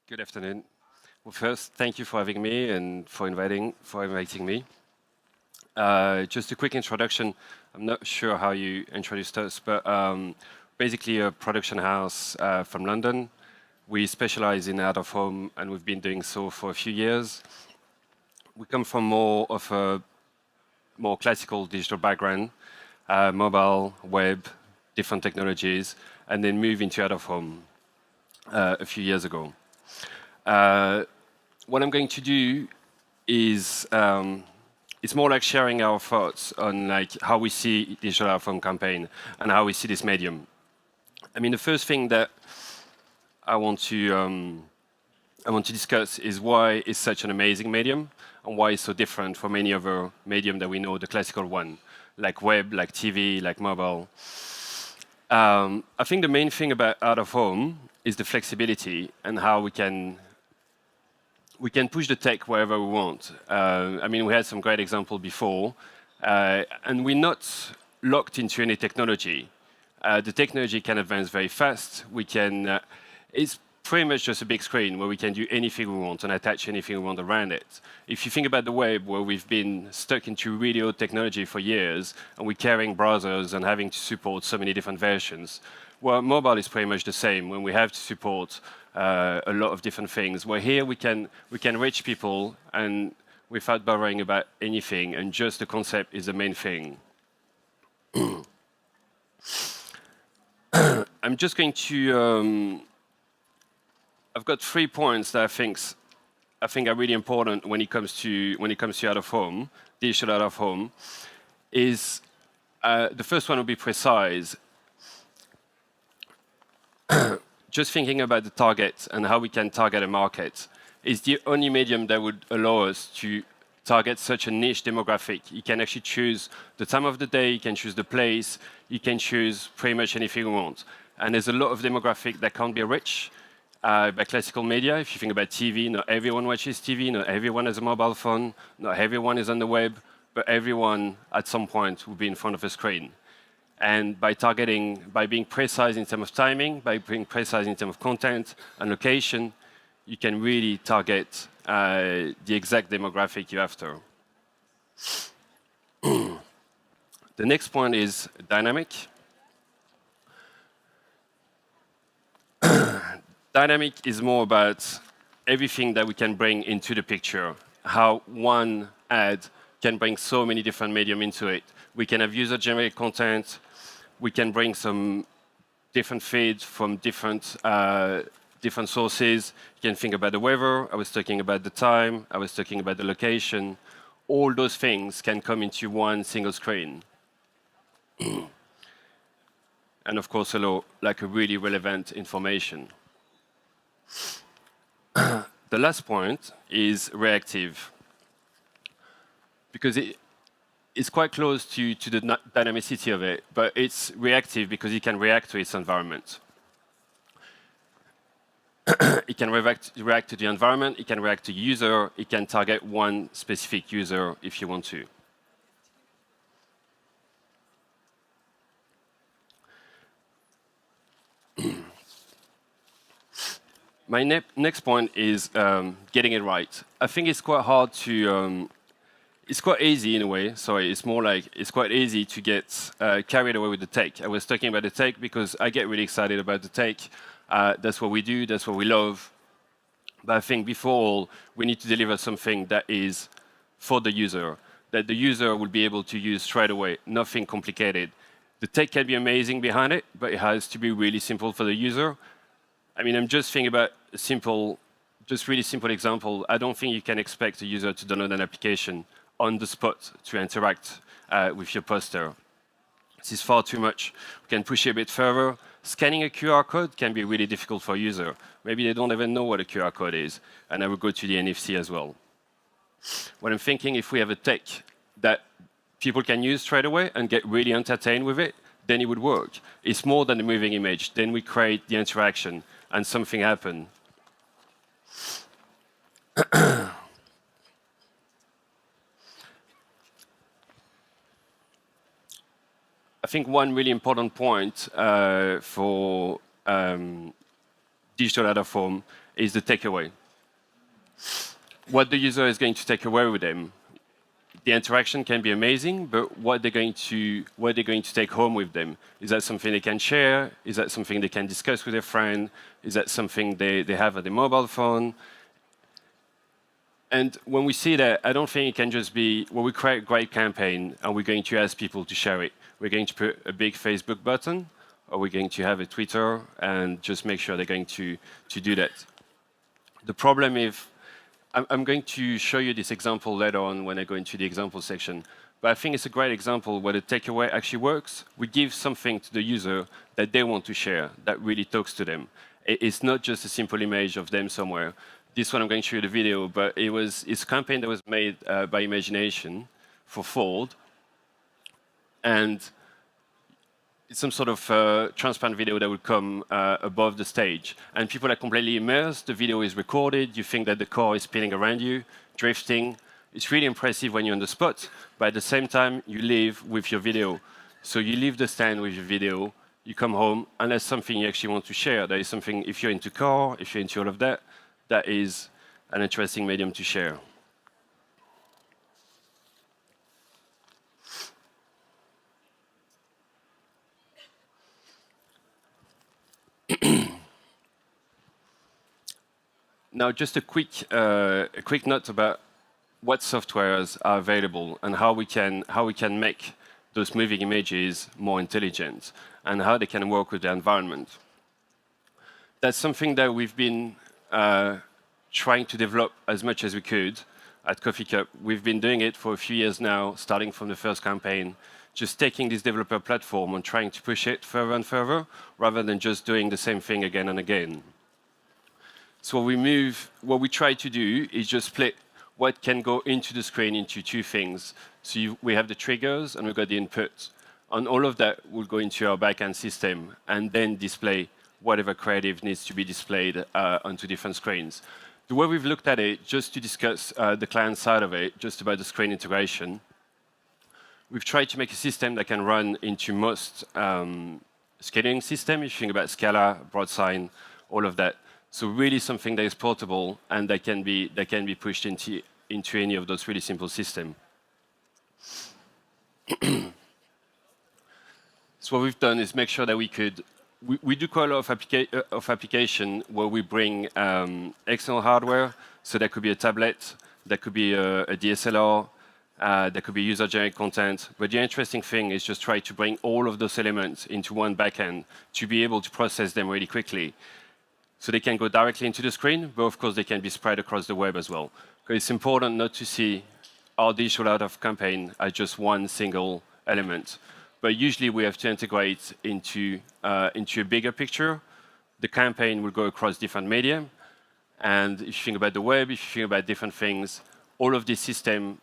Good afternoon. Well, first, thank you for having me and for inviting me. Just a quick introduction. I'm not sure how you introduced us, but basically a production house from London. We specialize in out of home, and we've been doing so for a few years. We come from more classical digital background, mobile, web, different technologies, and then move into out of home a few years ago. What I'm going to do is it's more like sharing our thoughts on like how we see digital out of home campaign and how we see this medium. I mean, the first thing that I want to discuss is why it's such an amazing medium and why it's so different from any other medium that we know, the classical one, like web, like TV, like mobile. I think the main thing about out of home is the flexibility and how we can push the tech wherever we want. I mean, we had some great example before, and we're not locked into any technology. The technology can advance very fast. It's pretty much just a big screen where we can do anything we want and attach anything we want around it. If you think about the web, where we've been stuck into really old technology for years, and we're carrying browsers and having to support so many different versions, well, mobile is pretty much the same when we have to support a lot of different things. Where here we can reach people and without bothering about anything, and just the concept is the main thing. I'm just going to. I've got 3 points that I think are really important when it comes to out of home, digital out of home. Is the first one will be precise. Just thinking about the target and how we can target a market is the only medium that would allow us to target such a niche demographic. You can actually choose the time of the day, you can choose the place, you can choose pretty much anything you want. And there's a lot of demographic that can't be reached by classical media. If you think about TV, not everyone watches TV, not everyone has a mobile phone, not everyone is on the web, but everyone at some point will be in front of a screen. And by being precise in terms of timing, by being precise in terms of content and location, you can really target the exact demographic you're after. The next point is dynamic. Dynamic is more about everything that we can bring into the picture, how one ad can bring so many different medium into it. We can have user-generated content. We can bring some different feeds from different sources. You can think about the weather. I was talking about the time. I was talking about the location. All those things can come into one single screen. And of course, allow like a really relevant information. The last point is reactive, because it's quite close to the dynamicity of it, but it's reactive because it can react to its environment. It can react to the environment, it can react to user, it can target one specific user if you want to. My next point is getting it right. I think it's quite hard to, it's quite easy in a way, sorry, it's more like it's quite easy to get carried away with the tech. I was talking about the tech because I get really excited about the tech. That's what we do, that's what we love. But I think before all, we need to deliver something that is for the user, that the user will be able to use straight away, nothing complicated. The tech can be amazing behind it, but it has to be really simple for the user. I mean, I'm just thinking about a simple, just really simple example. I don't think you can expect a user to download an application on the spot to interact with your poster. This is far too much. We can push it a bit further. Scanning a QR code can be really difficult for a user. Maybe they don't even know what a QR code is, and I will go to the NFC as well. What I'm thinking, if we have a tech that people can use straight away and get really entertained with it, then it would work. It's more than a moving image. Then we create the interaction and something happens. I think one really important point for digital out of home is the takeaway. What the user is going to take away with them. The interaction can be amazing, but what they're going to take home with them. Is that something they can share? Is that something they can discuss with their friend? Is that something they have on their mobile phone? And when we see that, I don't think it can just be, well, we create a great campaign and we're going to ask people to share it. We're going to put a big Facebook button, or we're going to have a Twitter and just make sure they're going to do that. The problem is, I'm going to show you this example later on when I go into the example section. But I think it's a great example where the takeaway actually works. We give something to the user that they want to share, that really talks to them. It's not just a simple image of them somewhere. This one I'm going to show you the video, but it's a campaign that was made by Imagination for Ford. And it's some sort of transparent video that would come above the stage. And people are completely immersed. The video is recorded. You think that the car is spinning around you, drifting. It's really impressive when you're on the spot. But at the same time, you leave with your video. So you leave the stand with your video. You come home, and that's something you actually want to share. That is something, if you're into car, if you're into all of that, that is an interesting medium to share. Now, just a quick note about what softwares are available and how we can make those moving images more intelligent and how they can work with the environment. That's something that we've been trying to develop as much as we could at Koffeecup. We've been doing it for a few years now, starting from the first campaign, just taking this developer platform and trying to push it further and further, rather than just doing the same thing again and again. So what we try to do is just split what can go into the screen into two things. So we have the triggers and we've got the input. And all of that will go into our backend system and then display whatever creative needs to be displayed onto different screens. The way we've looked at it, just to discuss the client side of it, just about the screen integration, we've tried to make a system that can run into most scaling systems. If you think about Scala, Broadsign, all of that. So really something that is portable and that can be pushed into any of those really simple systems. So what we've done is make sure that we do quite a lot of application where we bring external hardware. So that could be a tablet, that could be a DSLR, that could be user-generated content. But the interesting thing is just try to bring all of those elements into one backend to be able to process them really quickly. So they can go directly into the screen, but of course they can be spread across the web as well. Because it's important not to see our digital out of campaign as just one single element. But usually we have to integrate into a bigger picture. The campaign will go across different media. And if you think about the web, if you think about different things, all of this system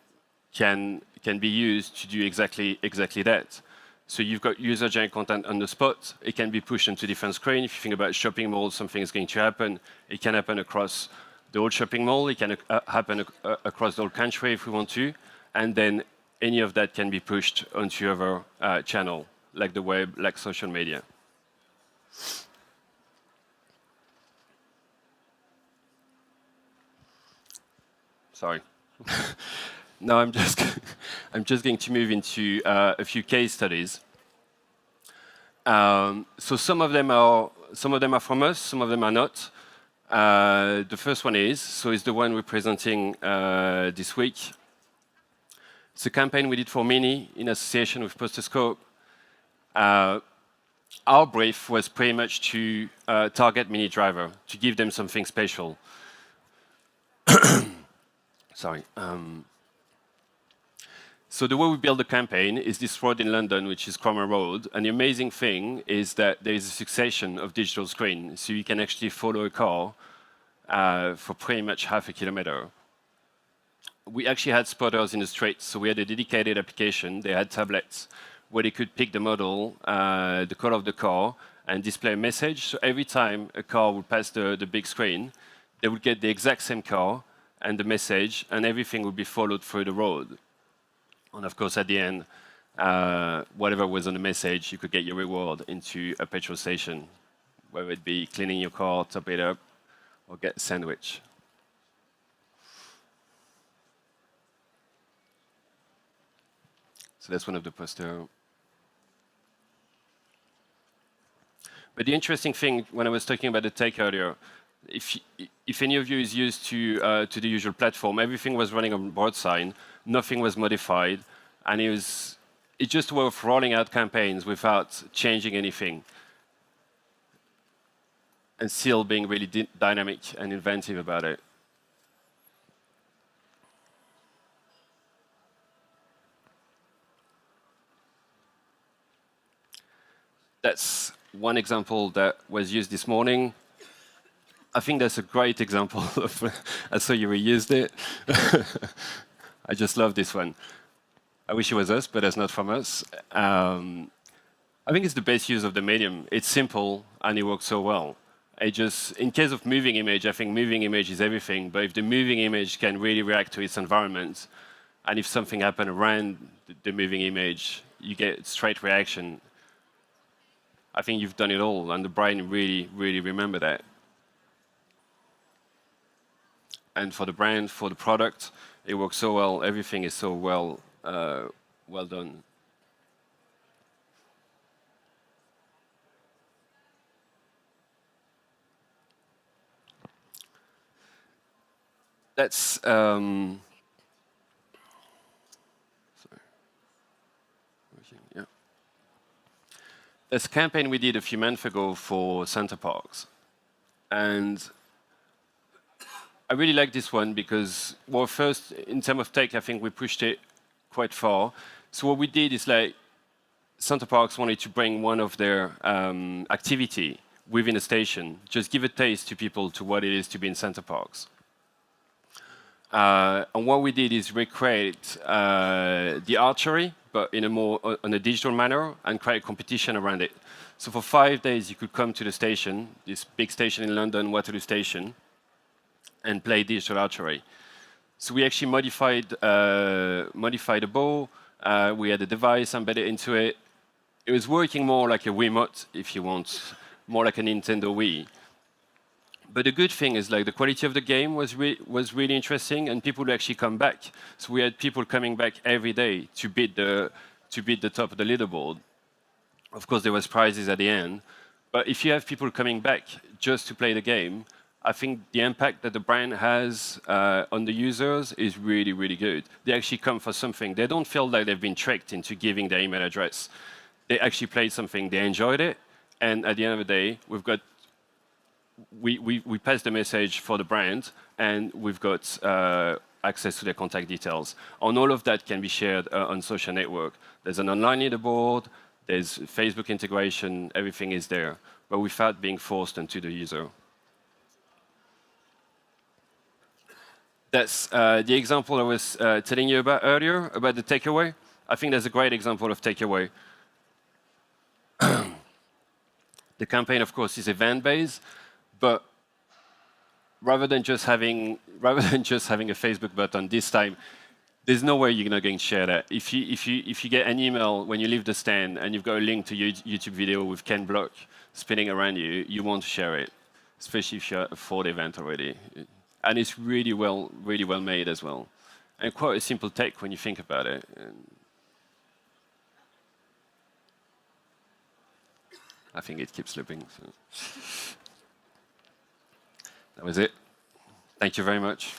can be used to do exactly that. So you've got user-generated content on the spot. It can be pushed into different screens. If you think about shopping malls, something is going to happen. It can happen across the whole shopping mall. It can happen across the whole country if we want to. And then any of that can be pushed onto other channel, like the web, like social media. Sorry. Now I'm just going to move into a few case studies. So some of them are from us, some of them are not. The first one is the one we're presenting this week. It's a campaign we did for Mini in association with Postoscope. Our brief was pretty much to target Mini driver, to give them something special. Sorry. So the way we build the campaign is this road in London, which is Cromer Road. And the amazing thing is that there is a succession of digital screens. So you can actually follow a car for pretty much half a kilometer. We actually had spotters in the streets. So we had a dedicated application. They had tablets where they could pick the model, the color of the car, and display a message. So every time a car would pass the big screen, they would get the exact same car and the message, and everything would be followed through the road. And of course, at the end, whatever was on the message, you could get your reward into a petrol station, whether it be cleaning your car, top it up, or get a sandwich. So that's one of the posters. But the interesting thing, when I was talking about the tech earlier, if any of you is used to the usual platform, everything was running on broadsign, nothing was modified, and it's just a way of rolling out campaigns without changing anything, and still being really dynamic and inventive about it. That's one example that was used this morning. I think that's a great example of, I saw you reused it. I just love this one. I wish it was us, but that's not from us. I think it's the best use of the medium. It's simple and it works so well. It just, in case of moving image, I think moving image is everything, but if the moving image can really react to its environment, and if something happens around the moving image, you get straight reaction. I think you've done it all, and the brain really, really remember that. And for the brand, for the product, it works so well. Everything is so well done. That's sorry. Yeah. That's a campaign we did a few months ago for Center Parks, and I really like this one because, well, first, in terms of tech, I think we pushed it quite far. So what we did is like, Center Parks wanted to bring one of their activity within a station, just give a taste to people to what it is to be in Center Parks. And what we did is recreate the archery, but in a digital manner, and create a competition around it. So for 5 days, you could come to the station, this big station in London, Waterloo Station, and play digital archery. So we actually modified the bow. We had a device embedded into it. It was working more like a Wiimote, if you want, more like a Nintendo Wii. But the good thing is, like, the quality of the game was really interesting, and people would actually come back. So we had people coming back every day to beat the top of the leaderboard. Of course, there was prizes at the end. But if you have people coming back just to play the game, I think the impact that the brand has on the users is really, really good. They actually come for something. They don't feel like they've been tricked into giving their email address. They actually played something, they enjoyed it, and at the end of the day, we pass the message for the brand, and we've got access to their contact details. And all of that can be shared on social network. There's an online leaderboard, there's Facebook integration, everything is there, but without being forced onto the user. That's the example I was telling you about earlier, about the takeaway. I think that's a great example of takeaway. The campaign, of course, is event-based, but rather than just having a Facebook button this time, there's no way you're not going to share that. If you get an email when you leave the stand and you've got a link to YouTube video with Ken Block spinning around you, you want to share it, especially if you're for the event already. And it's really well made as well, and quite a simple tech when you think about it. I think it keeps looping. So. That was it. Thank you very much.